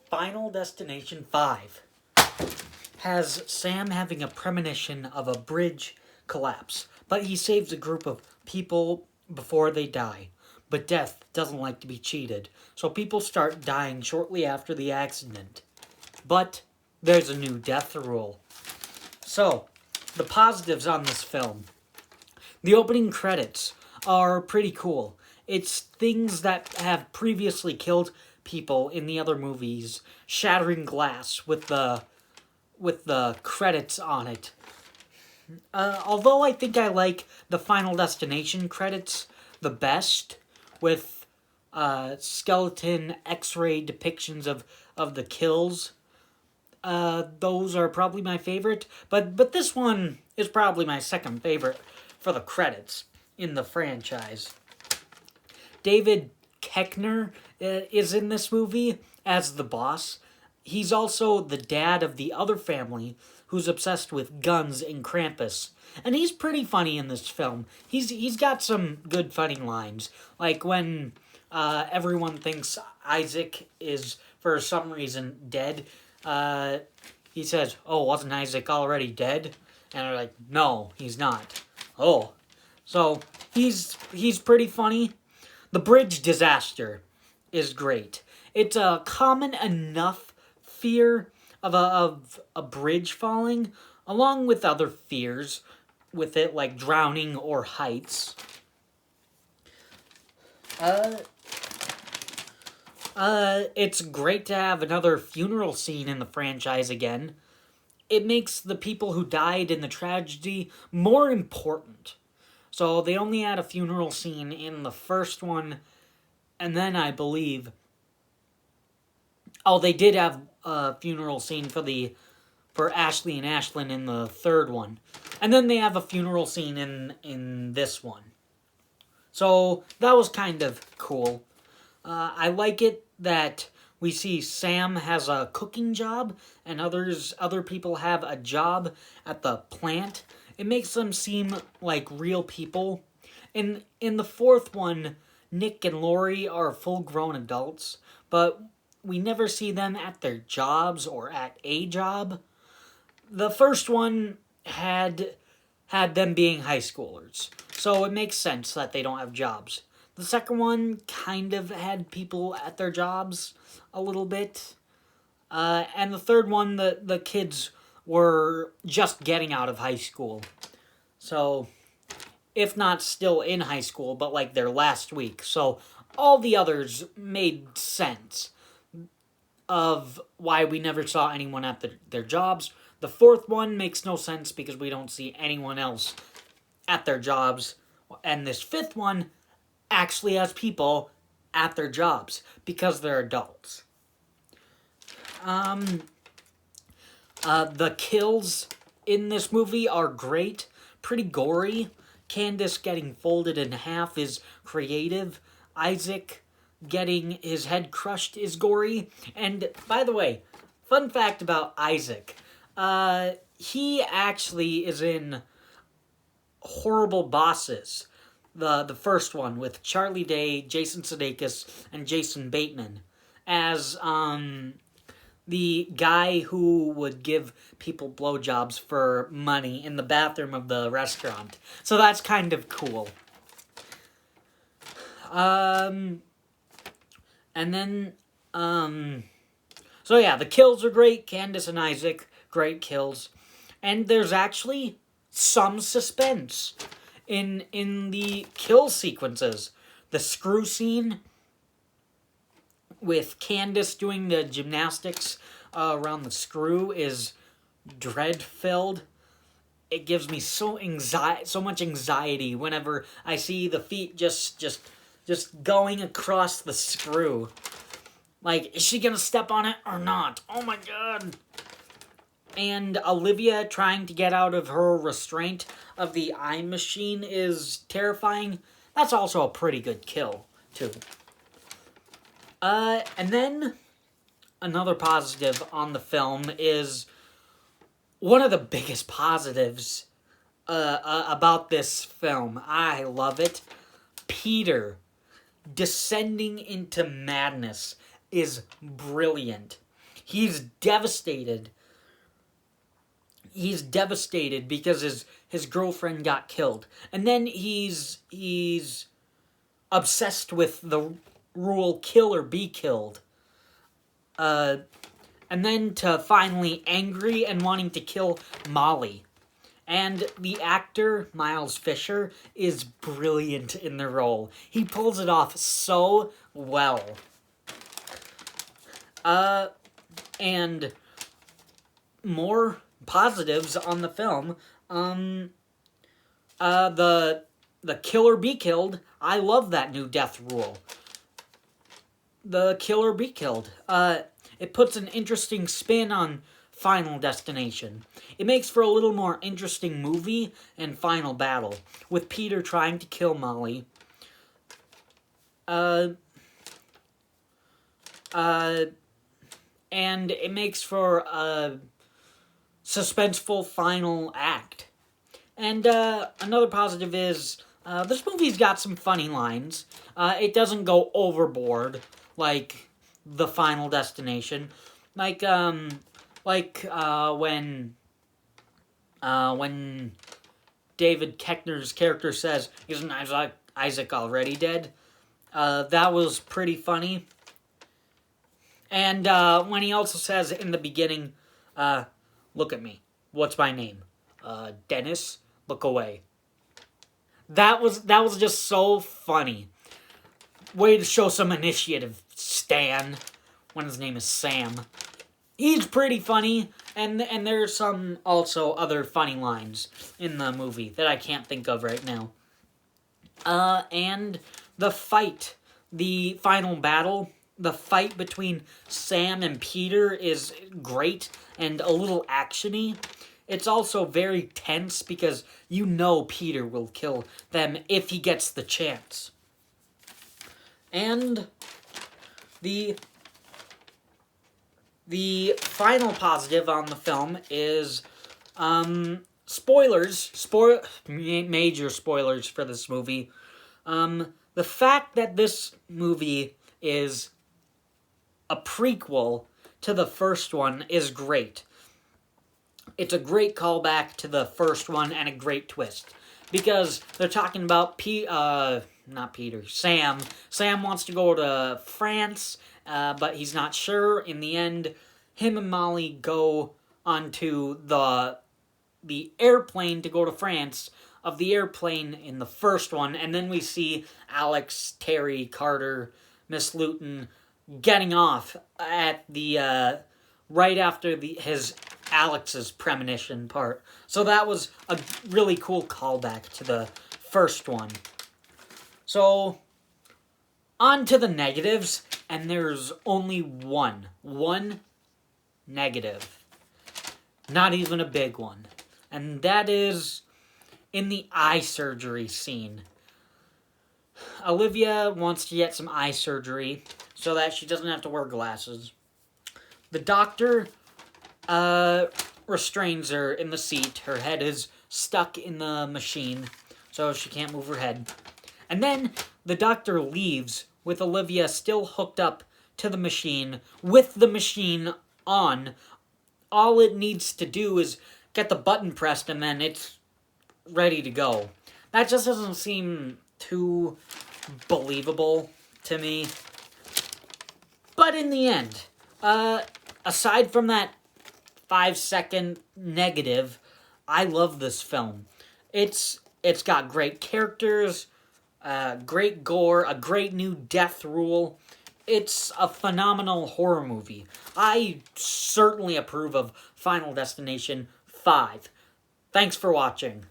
Final Destination 5 has Sam having a premonition of a bridge collapse, but he saves a group of people before they die. But death doesn't like to be cheated, so people start dying shortly after the accident. But there's a new death rule. So, the positives on this film. The opening credits are pretty cool. It's things that have previously killed people in the other movies, shattering glass with the credits on it. Although I think I like the Final Destination credits the best, with skeleton X-ray depictions of the kills. Those are probably my favorite, but this one is probably my second favorite for the credits in the franchise. David Koechner is in this movie as the boss. He's also the dad of the other family who's obsessed with guns and Krampus. And he's pretty funny in this film. He's got some good funny lines. Like when everyone thinks Isaac is, for some reason, dead. He says, "Oh, wasn't Isaac already dead?" And they're like, "No, he's not." Oh. So, he's pretty funny. The bridge disaster is great. It's a common enough fear of a bridge falling, along with other fears with it, like drowning or heights. It's great to have another funeral scene in the franchise again. It makes the people who died in the tragedy more important. So they only had a funeral scene in the first one, and then I believe... Oh, they did have a funeral scene for Ashley and Ashlyn in the third one. And then they have a funeral scene in this one. So that was kind of cool. I like it that we see Sam has a cooking job and other people have a job at the plant. It makes them seem like real people. In the fourth one, Nick and Lori are full-grown adults, but we never see them at their jobs or at a job. The first one had them being high schoolers, so it makes sense that they don't have jobs. The second one kind of had people at their jobs a little bit. And the third one, the kids were just getting out of high school. So, if not still in high school, but like their last week. So, all the others made sense of why we never saw anyone at their jobs. The fourth one makes no sense because we don't see anyone else at their jobs. And this fifth one actually has people at their jobs because they're adults. The kills in this movie are great, pretty gory. Candace getting folded in half is creative. Isaac getting his head crushed is gory. And by the way, fun fact about Isaac, he actually is in Horrible Bosses. The first one with Charlie Day, Jason Sudeikis, and Jason Bateman as the guy who would give people blowjobs for money in the bathroom of the restaurant. So that's kind of cool. And then so yeah, the kills are great. Candace and Isaac, great kills. And there's actually some suspense in the kill sequences. The screw scene with Candace doing the gymnastics around the screw is dread-filled. It gives me so much anxiety whenever I see the feet just going across the screw. Like, is she gonna step on it or not? Oh my god! And Olivia trying to get out of her restraint of the eye machine is terrifying. That's also a pretty good kill, too. And then another positive on the film is one of the biggest positives about this film. I love it. Peter descending into madness is brilliant. He's devastated. He's devastated because his girlfriend got killed. And then he's obsessed with the rule kill or be killed. And then to finally angry and wanting to kill Molly. And the actor, Miles Fisher, is brilliant in the role. He pulls it off so well. And more positives on the film. The kill or be killed. I love that new death rule. The kill or be killed. It puts an interesting spin on Final Destination. It makes for a little more interesting movie and final battle, with Peter trying to kill Molly. And it makes for a suspenseful final act. And another positive is this movie's got some funny lines. It doesn't go overboard like the Final Destination. Like when David Koechner's character says, "Isn't Isaac already dead?" That was pretty funny. And when he also says in the beginning, "Look at me. What's my name? Dennis. Look away." That was just so funny. Way to show some initiative, Stan, when his name is Sam. He's pretty funny, and there's some also other funny lines in the movie that I can't think of right now. And the fight, the final battle, the fight between Sam and Peter is great and a little actiony. It's also very tense because you know Peter will kill them if he gets the chance. And the final positive on the film is spoilers. Major spoilers for this movie. The fact that this movie is a prequel to the first one is great. It's a great callback to the first one and a great twist. Because they're talking about Sam. Sam wants to go to France, but he's not sure. In the end, him and Molly go onto the airplane to go to France of the airplane in the first one, and then we see Alex, Terry, Carter, Miss Luton getting off at the right after his Alex's premonition part. So that was a really cool callback to the first one. So, on to the negatives, and there's only one negative. Not even a big one. And that is in the eye surgery scene. Olivia wants to get some eye surgery so that she doesn't have to wear glasses. The doctor restrains her in the seat. Her head is stuck in the machine, so she can't move her head. And then the doctor leaves with Olivia still hooked up to the machine, with the machine on. All it needs to do is get the button pressed and then it's ready to go. That just doesn't seem too believable to me. But in the end, aside from that 5-second negative, I love this film. It's got great characters, great gore, a great new death rule. It's a phenomenal horror movie. I certainly approve of Final Destination 5. Thanks for watching.